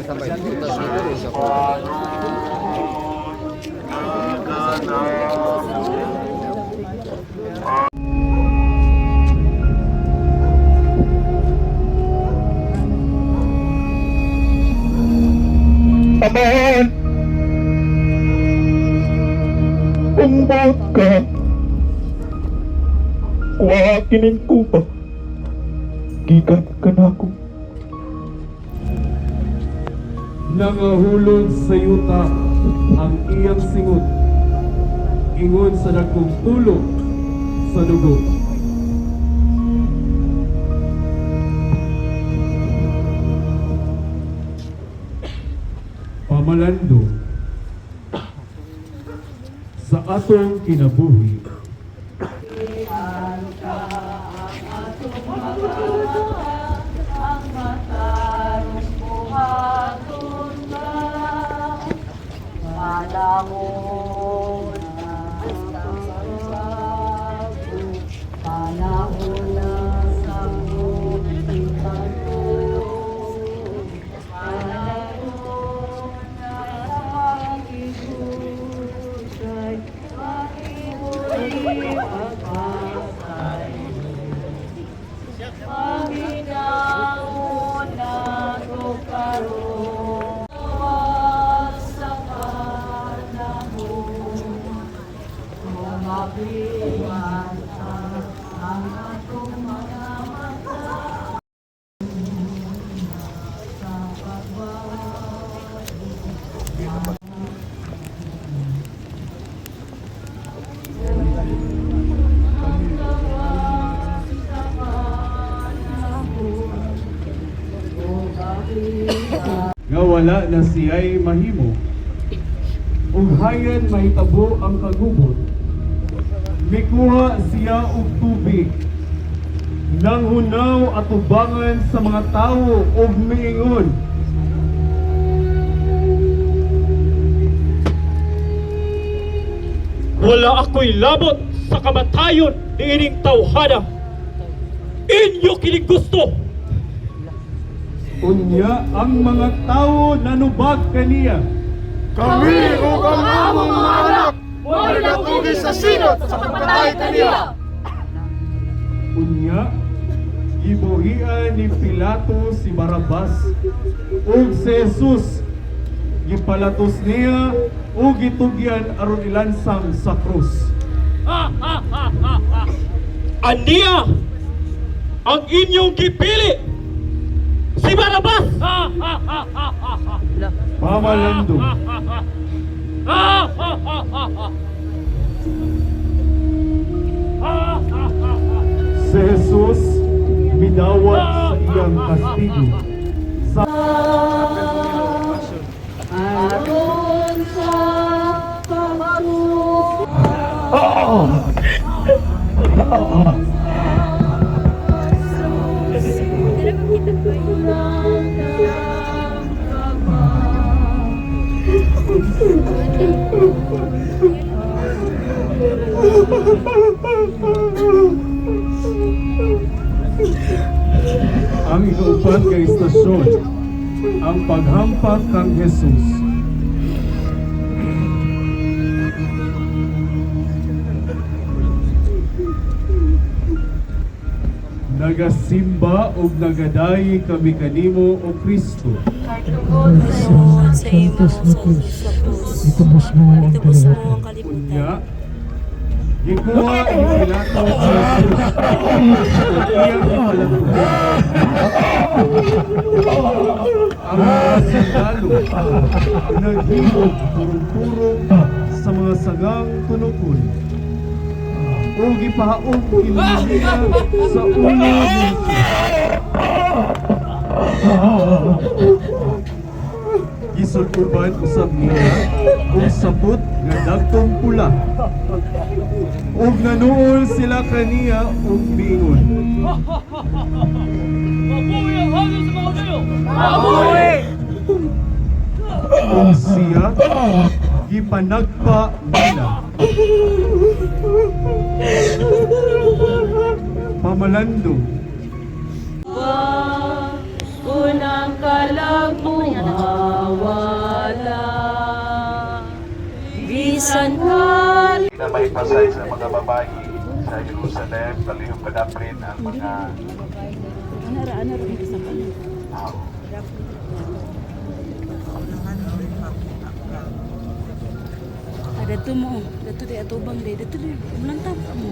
Aman, umbot ka. Kuha kining kupa. Gikan ka na ako. Nangahulog sa yuta ang iyang singot, ingon sa dagkong tulog sa dugo. Pamalando sa atong kinabuhi. Nga wala na siya'y mahimo, ug hayan mahitabo ang kagubot. Mikuha siya og tubig, nang hunaw atubangan sa mga tawo ug miingon, wala ako'y labot sa kamatayon ni ining tawhana. Inyo kining gusto. unya ang mga tawo nanubag kaniya. Kami o ang among mga anak, wala natuloy sa sinot sa pagpatay kaniya. Unya, gibuhian ni Pilato si Barabas ug si Jesus gipalatos niya ug gitugyan aron ilansang sa krus. Aniya ang inyong gipili, si Barabas. Pamalando si Jesus midawat sa iyang kastigo sa aron sa pagpapaloob. ang ikaupat ka istasyon, ang paghampak kang Jesus. Nagasimba ug nagadayi kami kanimo o Kristo. Panginoon, sa imo sa krus. Itubos mo ang kalimutan. Unya, gikuha ni Pilato si Jesus ug iyang ipalatungan. Ang mga sundalo naghimog purong-purong sa mga sagang tunukon o gipahaog kinaniya sa ulo ni gisuluban usab niya ug sapot nga dagkong pula ug nanuol sila kaniya ug biingon, Mabuhay ang hangin sa mga kayo. ug siya gipanagpa nila. Pamalando Unang kalagbuhan sanhan. na may pasay sa mga babae sa Jerusalem, palihog kadaprin ang mga tao. Ada tu mo, datu di atubang deh, datu di melantap kamu.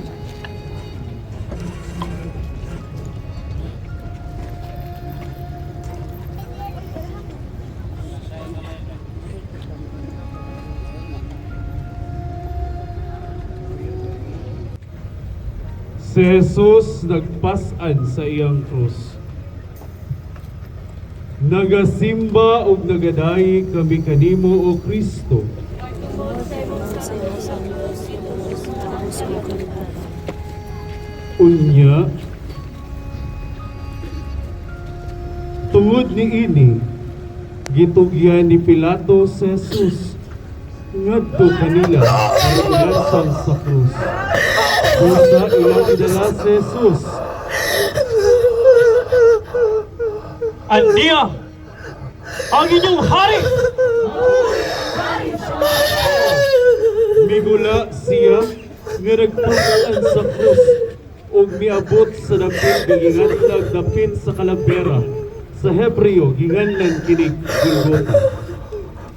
Si Jesus nagpasan sa iyang krus. Nagasimba ug nagadayi kami kanimo o Kristo. Unya, tungod ni ini, gitugyan ni Pilato si Jesus ngadto kanila ang ilansang sa krus. Kusa ilang idala si Jesus. Andiya ang inyong hari. Migula siya nga nagpasaan sa krus ug miabot sa dapit gigingatlag dapit sa kalabera. Sa Hebreo ginganlan kinig Golgota.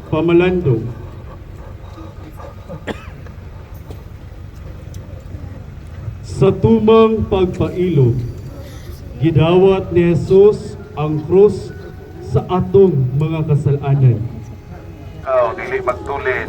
Pamalandong. Sa tumang pagpailog, gidawat ni Jesus ang krus sa atong mga kasalanan. Ikaw, dili magtulin.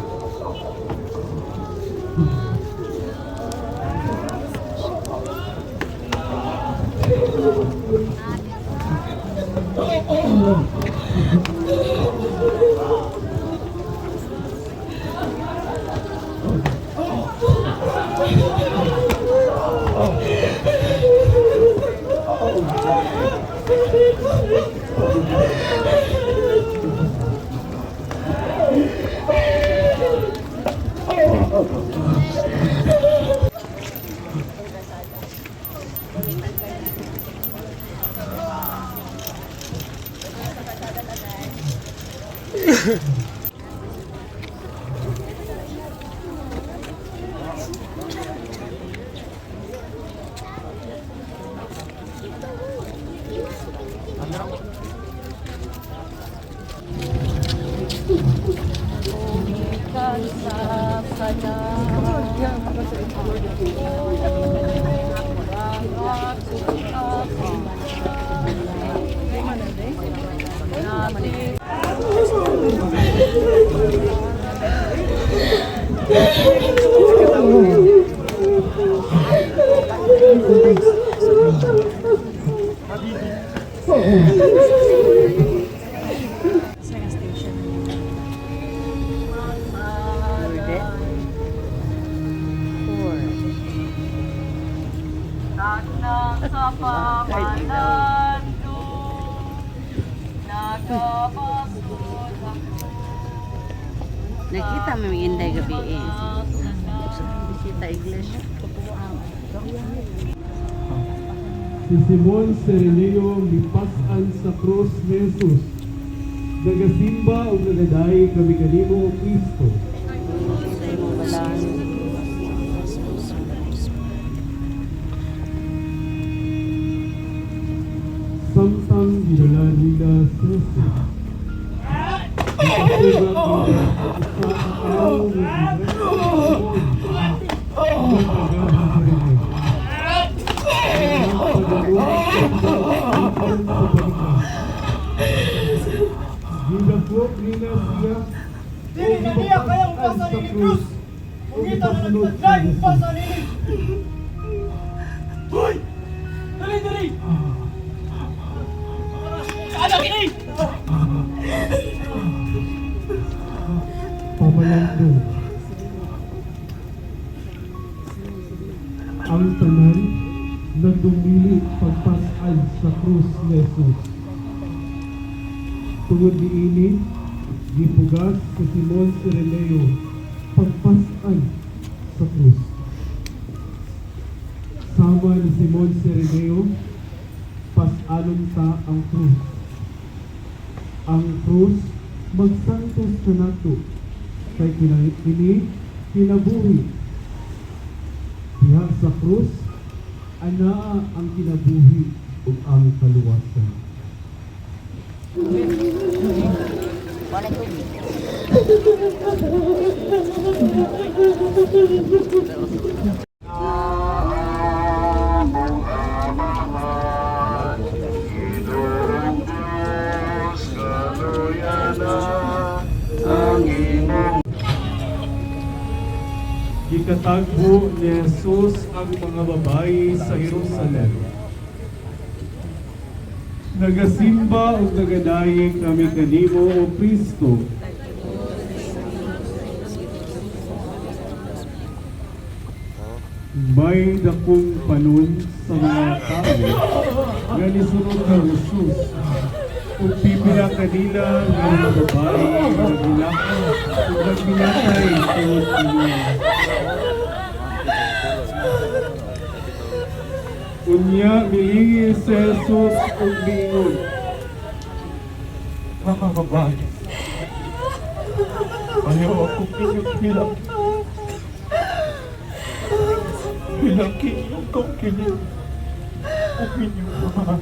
Nakita mo yung inday gabi eh. Bisita iglesia. Si Simon Sereneo lipasan sa krus ni Jesus. Nagasimba o nagadayi kami kanimo o Kristo. Samtang ginala nila sa Jesus. Gilapok nila siya. Dili na niya kayang pasa ni Cruz. Mungita na nagtagay ang pasa ni. Hoy! Dali, dali! Anak ini! Pamalandong. Ang tanan nagdumili pagpasal sa krus ni Jesus. Tungod niini, gipugas si Simon Sereneo pagpasal sa krus. Sama ni Simon Sereneo, pasalon ta ang krus. Ang krus magsantos sa nato kay kini kinabuhi. Diha sa krus, anaa ang kinabuhi ug ang kaluwasan. Gikatagbo ni Jesus ang mga babayi sa Jerusalem. Nagasimba ug nagadayi kami kanimo o Kristo. May dakong panon sa mga tao nga nisunod ka Jesus. Ug pipila kanila nga mga babayi nga nagilakaw ug nagpinatay tungod kaniya. Unya milingi si Jesus ug miingon, mga babae, ayaw ako inyong hilang. Hilangin niyo kong kinig ug inyong mahal.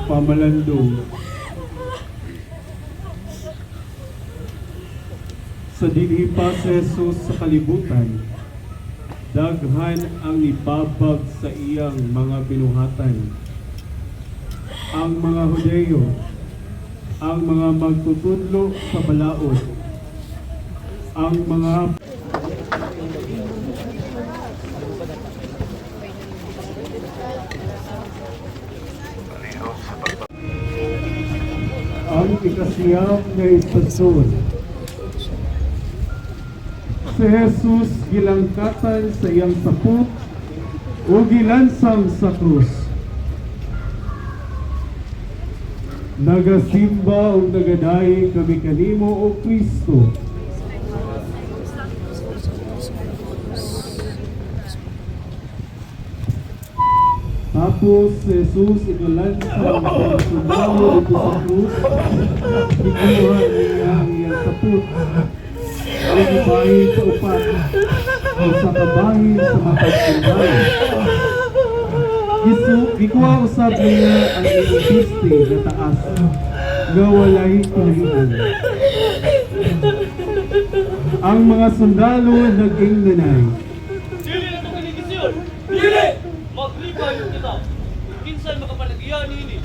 Pamalandong. Sa dinhi pa si Jesus sa kalibutan, daghan ang ibabag sa iyang mga binuhatan. Ang mga Hudeo, ang mga magtutudlo sa balaod, ang mga ang ikasiyam na istasyon. Si Jesus gilangkatan sa iyang sapot o gilansang sa krus. Nagasimba o nagadayi kami kanimo o Kristo. Tapos si Jesus igalansang sa sundalo ito sa krus. Gikuha niya ang iyang sapot. Ang ibahin sa upat o sa kabahin sa matag sundalo. Gikuha usab niya ang iyang piste na taas nga walay kinahigan. Ang mga sundalo naging nanay. Dili na ito kanigisyon! Dili! Maglipay yung kita! Kinsan makapalagiyan nini!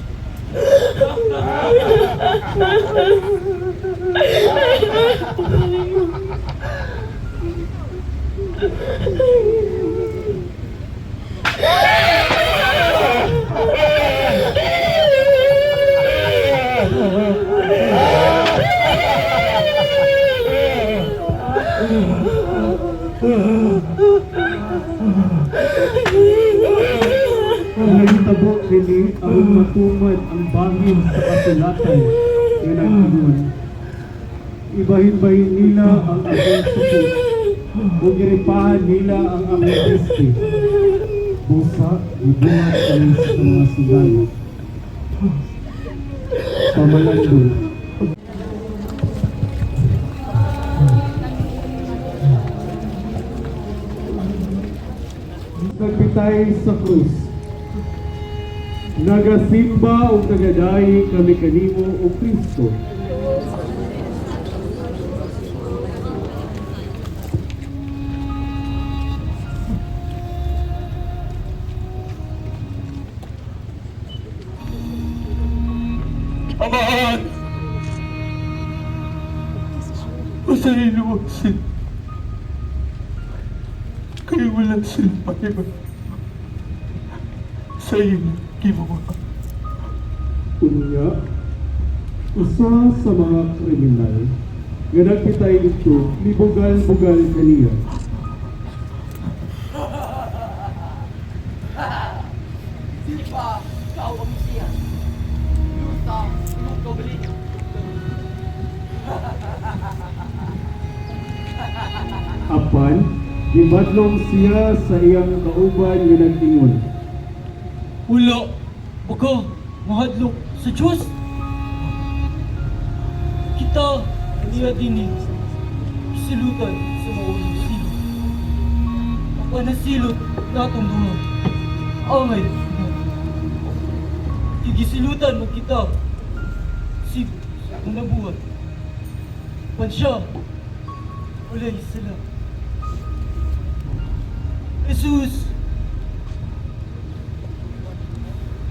Nahitabo dili ang matumad ang bangin sa kasulatan nga nagtugon. Ibahin-bahin nila ang akong supot o giripahan nila ang akong piste. Busa, ibungat kami sa mga sundalo. Pamalandol. Nagpitay sa krus. Nagasimba o nagadayi kami kanimo o Kristo. Amahan! Masay luwasin. Kayo wala silpa iba. Sa iyo, kibuha. Unya, usa sa mga kriminal nga nagpitay dito, libugal-bugal kaniya. Apan, gibadlong siya sa iyang kauban nga nag-ingon. Wala! Baka mahadlok sa Diyos! Kita Niya din silutan sa maulong silot. Ako na silot natong duha. Angay. Gigisilutan mo kita. Si kung nabuhat. Pansya. Ulay sila. Jesus.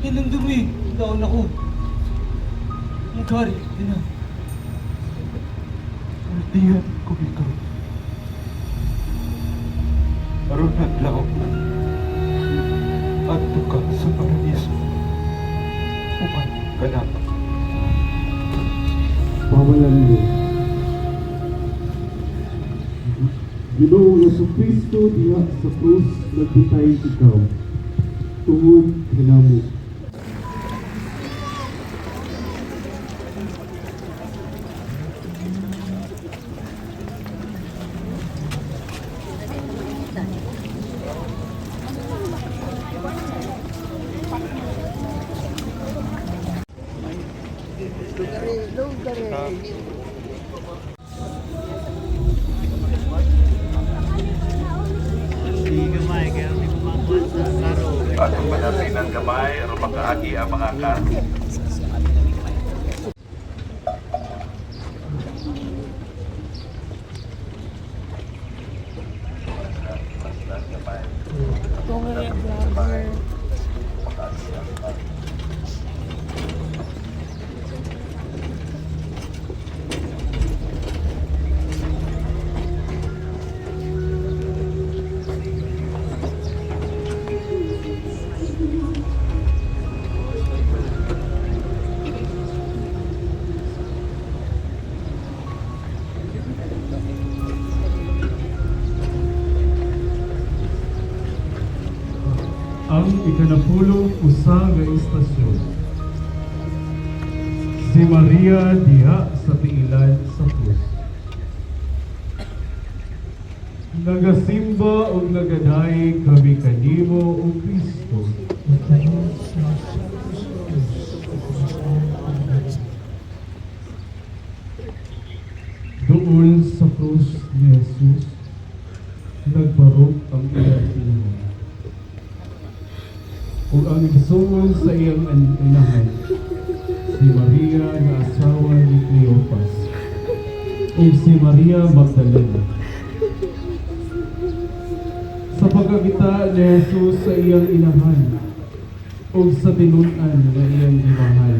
Hinandumi. Taon ako. Magari. Tina. Diyan ko ikaw. Aron naglaok. Adto ka sa paradiso. Upan ka na. Pawalan mo. Ginoong Jesucristo diha sa krus nagbitay ikaw. Tungod kanamo. Atong panapin ng gamay, aron makaagi ang mga karo. Ang ikanapulong usa nga istasyon. Si Maria diha sa tiilan sa krus. Nagasimba o nagadaig kami kanimo o Kristo. Doon sa krus ni Jesus, nagbarog ang iyang inahan. Ug ang igsoon sa iyang inahan, si Maria nga asawa ni Cleopas, ug si Maria Magdalena. Sa pagkakita ni Jesus sa iyang inahan, ug sa tinun-an nga iyang gimahal,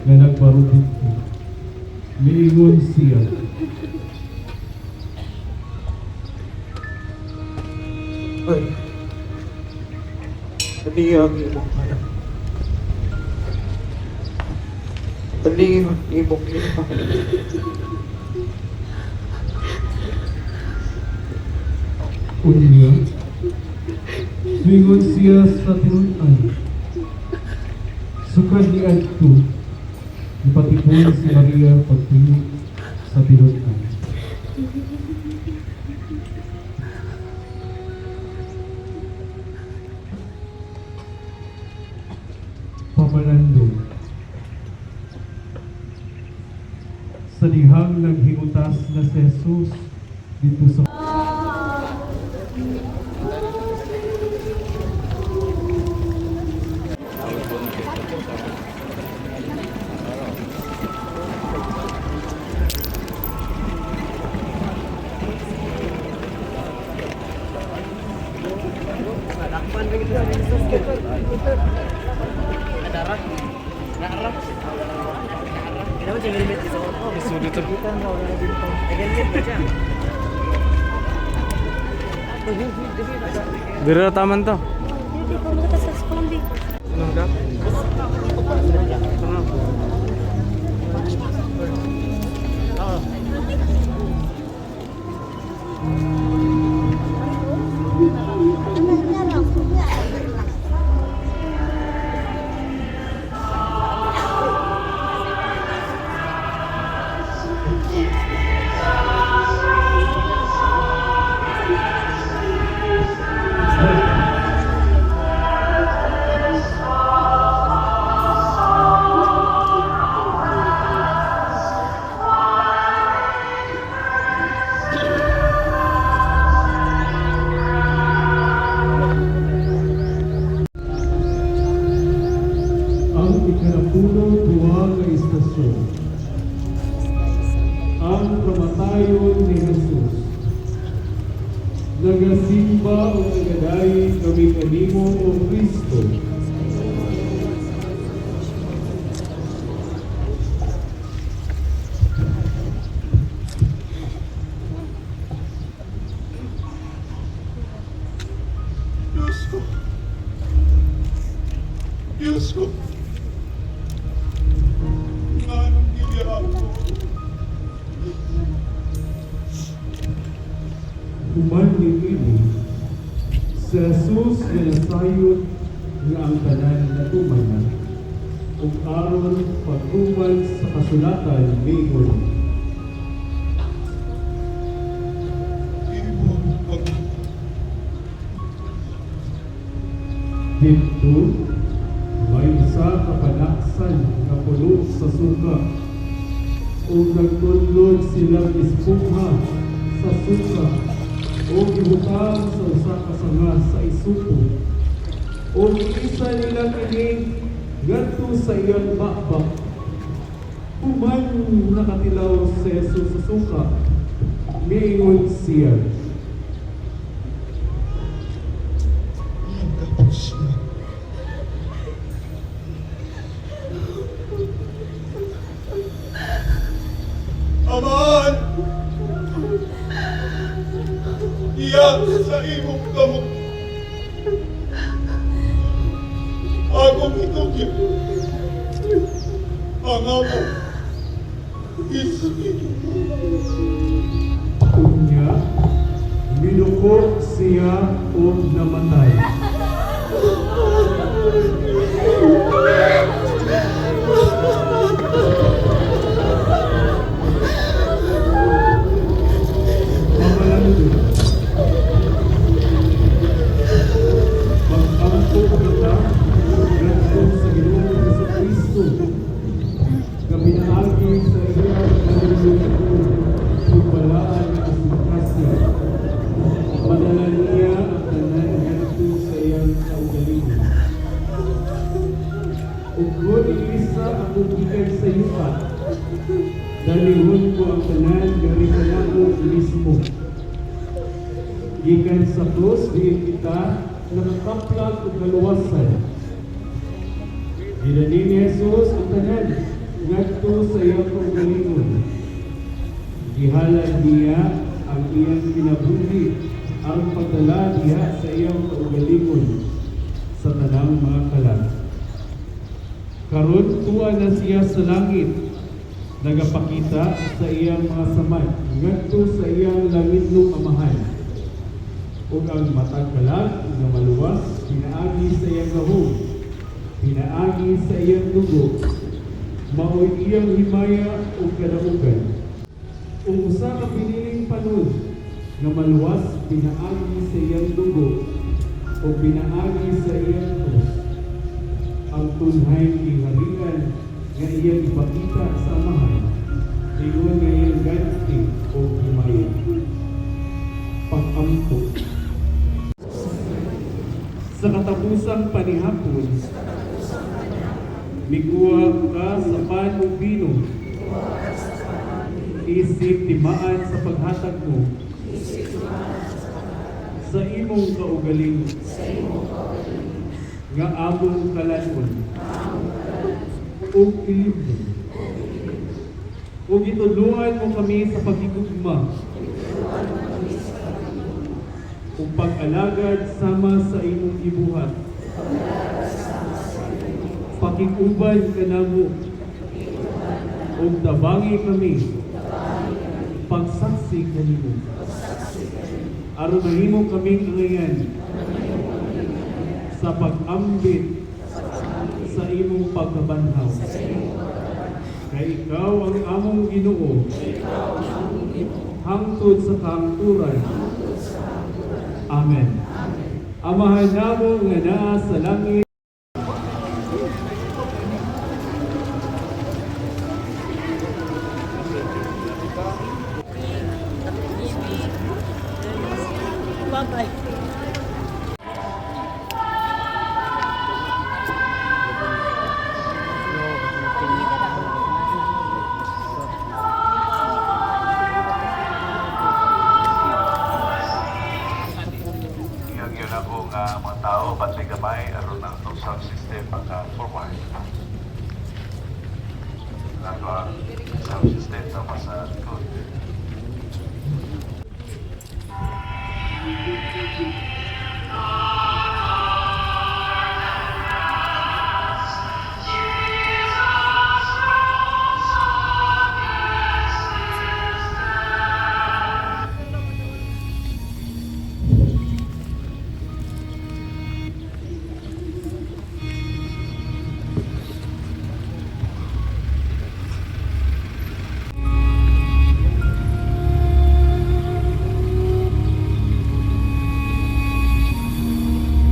nga nagbarog dito, miingon siya, Ay, kaniyang imong anak. Kaniyang imong ina. unya, miingon siya sa tinun-an. Sukad ni adto, ipatipon si Maria pagtingin sa tinun-an. Pamanandong. Sa dihang naghingutas na si Jesus dito sa Biro taman to. Hindi ko sa skombi. ang ikarapulo-duha nga istasyon. Ang kamatayon ni Jesus. Nagasimba o nagadayi kami kanimo o Kristo. Diyos ko. Diyos ko. Anong gilihan ko? Human ni ini, si Jesus nga nasayod nga ang tanan na tumanan, ug aron pagtuman sa kasulatan miingon. Dito, may isa ka panaksan nga pulo sa suka o nagtudlod silang ispungha sa suka o gibutang sa usa ka sanga sa isupo o isa nila kining ngadto sa iyang bakbak. Human nakatilaw sa Jesus sa suka, miingon siya. Aman! Iyak sa imong kamot. Akong itugyan. Ang among isip. Unya, minuko siya o namatay. Pamalanto. Mag-ampo kita ganito sa Ginoong Jesucristo. Kapinaagi sa iyang kaluluwa subalaan ng asukasya. Madala niya ang tanan ganito sa iyang kaugalingon. Ugod isa ako gikan sa yuta. Dalihon ko ang tanan dari kanako mismo. Gikan sa krus diin kita nakakaplag ug kaluwasan. Dinali ni Jesus ang tanan ngadto sa iyang kaugalingon. Gihalad niya ang iyang kinabuhi ang pagdala diha sa iyang kaugalingon sa tanang mga kalag. Karon tuwa na siya sa langit, nagapakita sa iyang mga samad ngadto sa iyang langitnong amahan. Ug ang matag kalag nga maluwas pinaagi sa iyang gahom, pinaagi sa iyang dugo, mao'y iyang himaya ug kadaugan. Ug usa ka piniling panon nga maluwas pinaagi sa iyang dugo o pinaagi sa iyang krus. Ang tunhay giharian nga iyang ipakita sa amahan, ingon nga iyang ganti o himaya. Pag-ampo. Sa katapusang panihapon, miguwa ka sa pan o bino, isip timaan sa paghatag mo, sa imong kaugalingon, nga among kalanon, ug ilibnon. Ug itulungan mo kami sa pagigugma, ug pag-alagad sama sa imong gibuhat. Pakikuban ka namo, ug tabangi kami, pagsaksi kanimo. Aron mahimo kaming angayan sa pag-ambit sa imong pagkabanhaw. Kay ikaw ang among Ginoo, hangtod sa kahangturan. Amen. Amahan namo nga naa sa langit, Bye-bye. system pagka-formal. Nagawa sound system sama sa likod.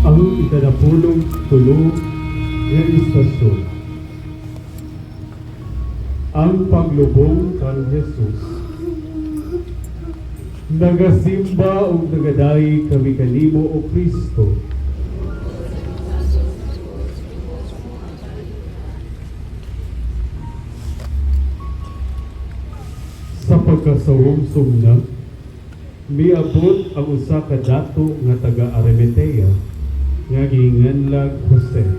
Ang ikadapulong tulong ng istasyon. Ang paglubong kang Jesus. Nagasimba o nagadayi kami kanimo o Kristo. Sa pagkasawong-sum na, miabot ang usa ka dato nga taga Arimatea nga gihinganlag Jose.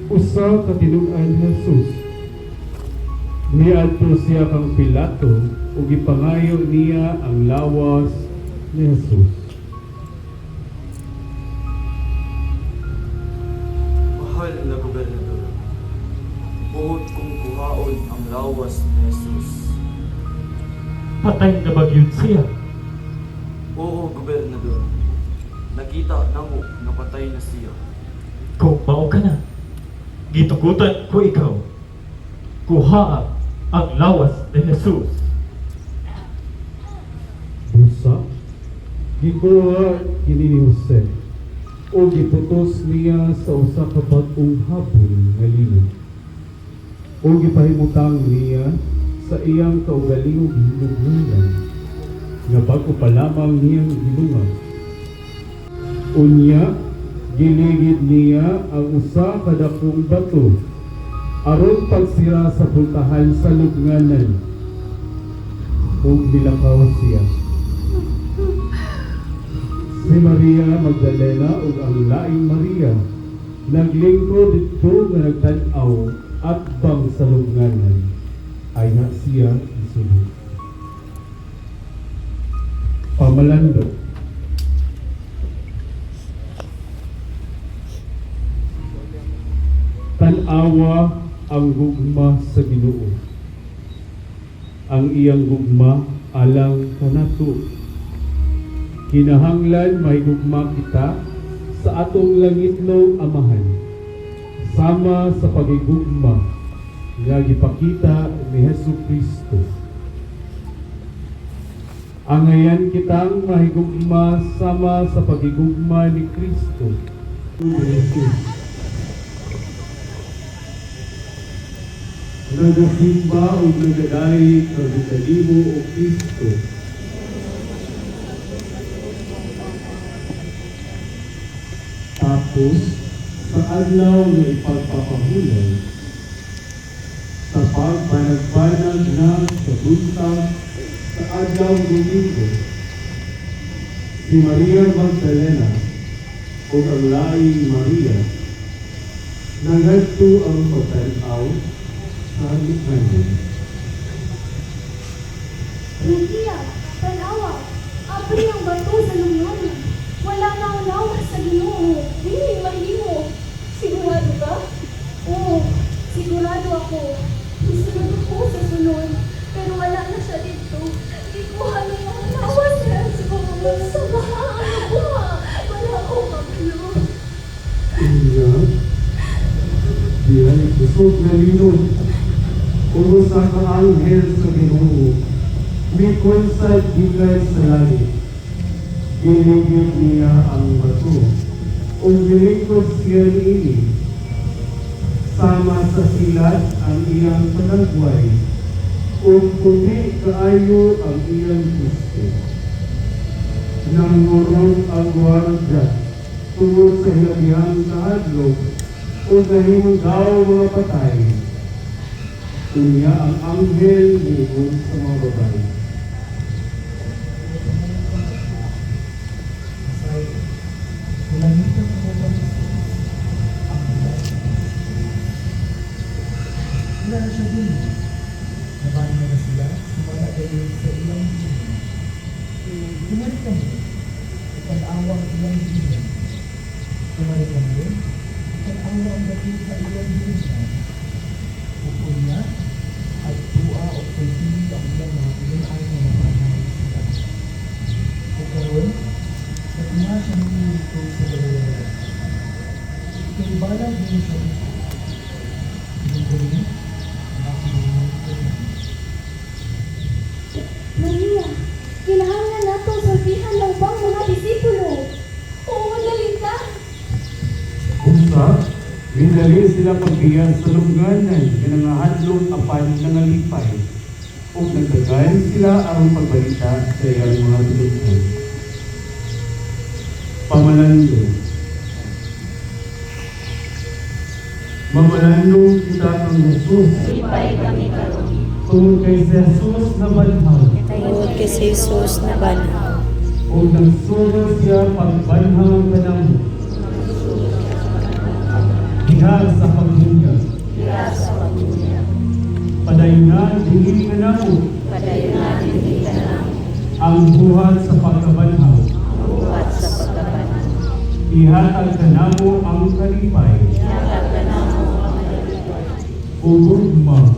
Usa ka tinun-an Jesus. Niadto siya kang Pilato ug gipangayo niya ang lawas ni Jesus. Mahal na gobernador, buot kong kuhaon ang lawas ni Jesus. Patay na ba yun siya? Oo, gobernador. Nakita namo na patay na siya. Kung mao ka na, gitugutan ko ikaw. Kuhaa ang lawas ni Jesus. Busa, gikuha kini ni Jose o giputos niya sa usa ka bag-ong habol nga lino o gipahimutang niya sa iyang kaugalingong hinugnunan nga bago pa lamang niyang gilungan. Unya, giligid niya ang usa ka dakong bato aron pagsira sa pultahan sa lubnganan ug nilakaw siya. Si Maria Magdalena ug ang laing Maria naglingkod didto nga nagtan-aw at bang sa lubnganan ay na siya isulod. Pamalando. Tan-awa ang gugma sa Ginoo. Ang iyang gugma alang kanato. Kinahanglan mahigugma kita sa atong langitnong Amahan, sama sa pagigugma nga gipakita ni Jesucristo. Angayan kitang mahigugma sama sa pagigugma ni Kristo. Jesus. Nagasimba o nagadayi kagitalibo o Kristo. Tapos, sa adlaw ng ipagpapahulay, sa pagpanagbanag na sa buntag sa adlaw ng Domingo, si Maria Magdalena o ang laing Maria, nagadto ang pagtanaw sa lubnganan. Maria, tanawa, apri ang bato sa lubnganan. Wala na ang lawas sa Ginoo. Hindi mahimo. Sigurado ka? Oo, sigurado ako. Isunod ko sa sunod. Pero wala na siya dito. Ikuha na yung lawas niya. Siguro sa baha ang nakuha. Wala akong maglo. Iya, dia busog na linon. Kung sa ka-anghel sa Ginoo, may konsad gigay sa langit. Giligid niya ang bato, o nilingkod siya niini. Sama sa silat ang iyang panagway, o puti kaayo ang iyang gusto. Nangurong ang warda, tungod sa hilabihang kahadlok, o gahimong daw mga patay. Unya ang anghel niyon sa mga babae. pinagdidinan, pupunya at tua o pagpili ang ilang mga pinunay na napanay sila. O karon, sa tuma siya nilito sa dalawa. Ikay balag din siya nito. Pinagdidinan, makilingan ko na. Maria, kinahanglan natong sabihan ng bang mga disipulo. Oo, galing ka. Unsa, ginali sila pagbiyan sa lungganan kanangahadlong apan nangalipay. O nagdagan sila ang pagbalita sa iyang mga tulungan. Pamalando. Mamalando kita kang Jesus. Lipay kami karon. Tungkol kay Jesus na banhaw. Tungod kay si Jesus na banhaw. O nagsugo siya pagbanhaw kanamo. Diha sa pagbunyag. Padayon dili kanamo. Ang buhat sa pagkabanhaw. Ihatag kanamo ang kalipay. Ugugma.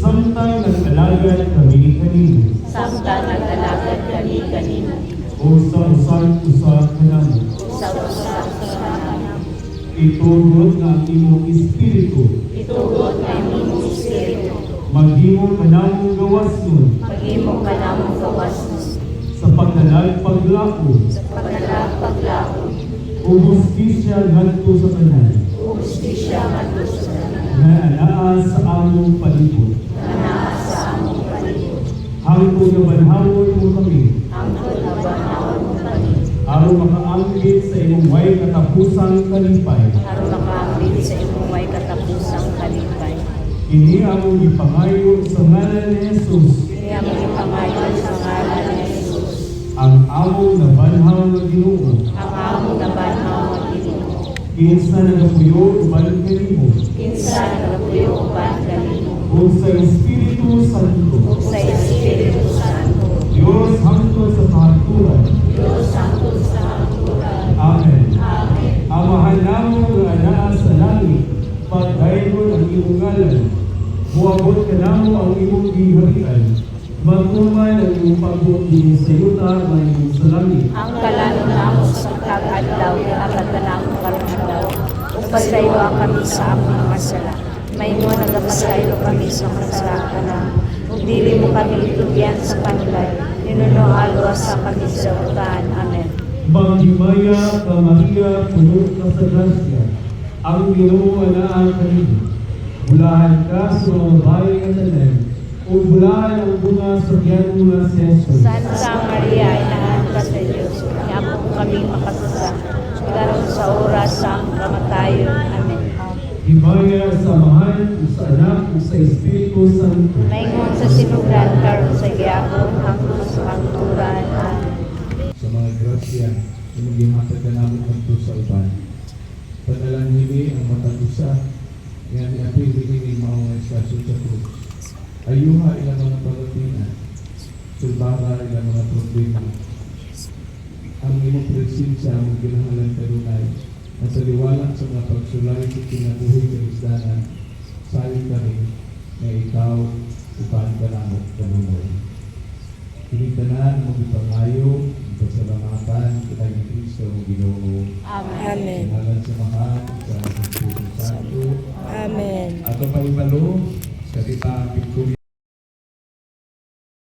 Samtang nag-alagad kami kanino. Samtang nag-alagad kami kanino. O sa usag-usag kanamo. Itugot nga ang imong espiritu. Itugot nga imong espiritu. Maghimo kanamong gawasnon. Maghimo kanamong gawasnon. Sa paglalagpaglako. O hustisya ngadto sa tanan. Na anaa sa among palibot. Hangtod nga banhawon mo kami. Aron makaambit sa imong way katapusang kalipay. Kini among gipangayo sa ngalan ni Jesus. Ang among nabanhaw nga Ginoo. Kinsa nagapuyo uban kanimo. Ug sa Espiritu Santo. Diyos hangtod sa kahaturan. Amen. Amahan namo nga anaa sa langit, pagdayon ang imong ngalan. Muabot ka namo ang imong giharian. Magtuman ang iyong pagbuti sa yuta ng iyong sa langit. Ang kalano namo sa kag-adlaw akat kanamo karon adlaw. Upasaylo kami sa among mga sala. Maymo nagapasaylo kami sa kasalanan. Ug dili mo kami itugyan sa panulay. Ninuno alwa sa kami sa utan. Amen. Maghimaya ka Maria, puno ka sa grasya. Ang Ginoo anaa kanimo. Bulahan ka sa mga bahay nga tanan. O bulahan ang bunga sa tiyan mo nga si Jesus. Santa Maria, inahan ka sa Diyos. Yapo kami makasusa. Karon sa oras sa kamatayon. Amen. Himaya sa Amahan, o sa Anak, o sa Espiritu Santo. Maingon sa sinugan karon sa gihapon hangtod sa hangturan. Amen. Sa mga grasya, inimatag ka namin kanto sa uban. Panalangini ang matagusa, nga ni Apil ni mga estasyon sa krus. Ayuha ilang mga palatina, sulbara ilang mga problema. Ang imong presensya ang ginahalan kanunay, at sa liwalang sa mga pagsulay sa kinabuhi ng isdanan, sayo ka rin na ikaw upan ka namot kanunay. Pinitanan mo ipangayo, pasalamatan, kinay ni Kristo ang Ginoo. Amen. Ngalan sa Mahal, sa Espiritu Santo. Amen. Ato pa ibalo, sa kita pagkumi.